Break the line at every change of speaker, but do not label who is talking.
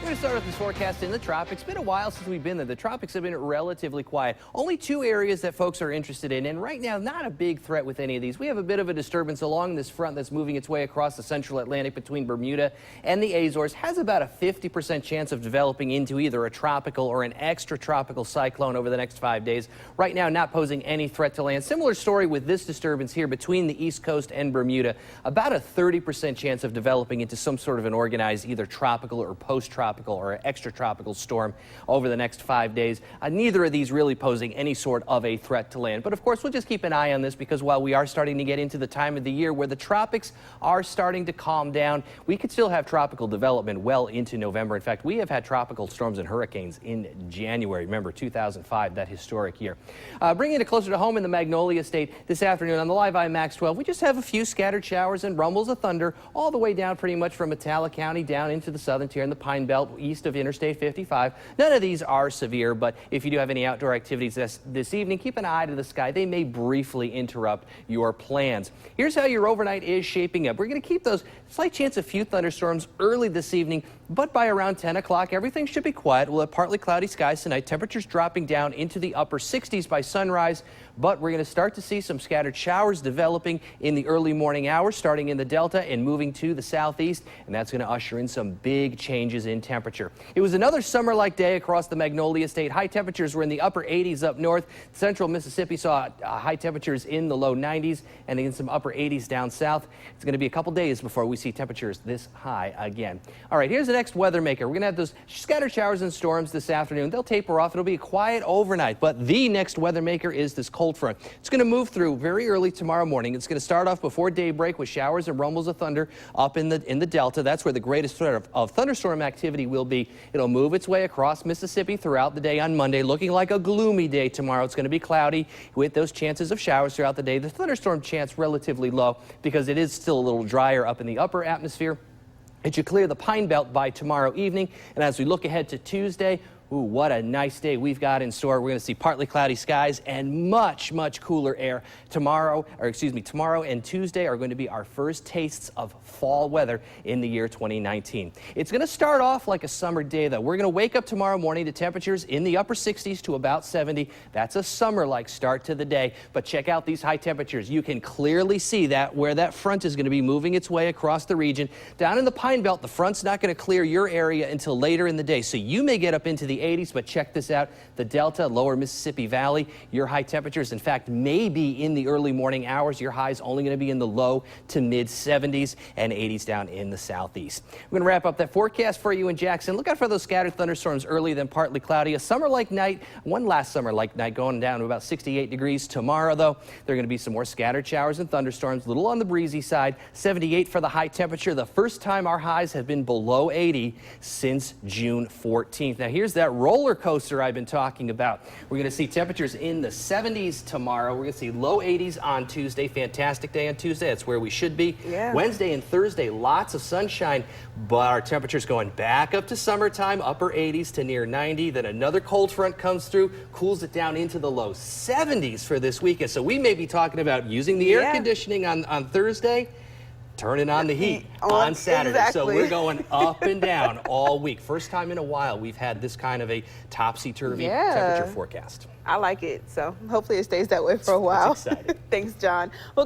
We're going to start with this forecast in the tropics. It's been a while since we've been there. The tropics have been relatively quiet. Only two areas that folks are interested in, and right now, not a big threat with any of these. We have a bit of a disturbance along this front that's moving its way across the central Atlantic between Bermuda and the Azores. Has about a 50% chance of developing into either a tropical or an extratropical cyclone over the next 5 days. Right now, not posing any threat to land. Similar story with this disturbance here between the East Coast and Bermuda. About a 30% chance of developing into some sort of an organized either tropical or post-tropical or extratropical storm over the next 5 days. Neither of these really posing any sort of a threat to land. But of course, we'll just keep an eye on this because while we are starting to get into the time of the year where the tropics are starting to calm down, we could still have tropical development well into November. In fact, we have had tropical storms and hurricanes in January. Remember, 2005, that historic year. Bringing it closer to home in the Magnolia State this afternoon on the Live Eye Max 12, we just have a few scattered showers and rumbles of thunder all the way down pretty much from Metallic County down into the southern tier in the Pine Belt east of Interstate 55. None of these are severe, but if you do have any outdoor activities this evening, keep an eye to the sky. They may briefly interrupt your plans. Here's how your overnight is shaping up. We're going to keep those slight chance of a few thunderstorms early this evening, but by around 10 o'clock, everything should be quiet. We'll have partly cloudy skies tonight. Temperatures dropping down into the upper 60s by sunrise, but we're going to start to see some scattered showers developing in the early morning hours, starting in the Delta and moving to the southeast, and that's going to usher in some big changes in temperature. It was another summer-like day across the Magnolia State. High temperatures were in the upper 80s up north. Central Mississippi saw high temperatures in the low 90s and in some upper 80s down south. It's going to be a couple days before we see temperatures this high again. All right, here's the next weather maker. We're going to have those scattered showers and storms this afternoon. They'll taper off. It'll be a quiet overnight, but the next weather maker is this cold front. It's going to move through very early tomorrow morning. It's going to start off before daybreak with showers and rumbles of thunder up in the Delta. That's where the greatest threat of thunderstorm activity will be. It'll move its way across Mississippi throughout the day on Monday, looking like a gloomy day tomorrow. It's going to be cloudy with those chances of showers throughout the day. The thunderstorm chance relatively low because it is still a little drier up in the upper atmosphere. It should clear the Pine Belt by tomorrow evening. And as we look ahead to Tuesday, ooh, what a nice day we've got in store. We're going to see partly cloudy skies and much, much cooler air tomorrow and Tuesday are going to be our first tastes of fall weather in the year 2019. It's going to start off like a summer day, though. We're going to wake up tomorrow morning to temperatures in the upper 60s to about 70. That's a summer-like start to the day. But check out these high temperatures. You can clearly see that where that front is going to be moving its way across the region. Down in the Pine Belt, the front's not going to clear your area until later in the day. So you may get up into the 80s, but check this out. The Delta, lower Mississippi Valley, your high temperatures, in fact, may be in the early morning hours. Your highs only going to be in the low to mid 70s and 80s down in the southeast. We're going to wrap up that forecast for you in Jackson. Look out for those scattered thunderstorms early, then partly cloudy. A summer-like night, one last summer-like night going down to about 68 degrees. Tomorrow, though, there are going to be some more scattered showers and thunderstorms, a little on the breezy side. 78 for the high temperature. The first time our highs have been below 80 since June 14th. Now, here's that roller coaster I've been talking about. We're going to see temperatures in the 70s tomorrow. We're going to see low 80s on Tuesday. Fantastic day on Tuesday. That's where we should be.
Yeah.
Wednesday and Thursday, lots of sunshine, but our temperatures going back up to summertime, upper 80s to near 90. Then another cold front comes through, cools it down into the low 70s for this weekend. So we may be talking about using the air conditioning on Thursday, turning on the heat on Saturday.
Exactly.
So we're going up and down all week. First time in a while we've had this kind of a topsy-turvy temperature forecast.
I like it. So hopefully it stays that way for a while.
It's exciting.
Thanks, John. Well,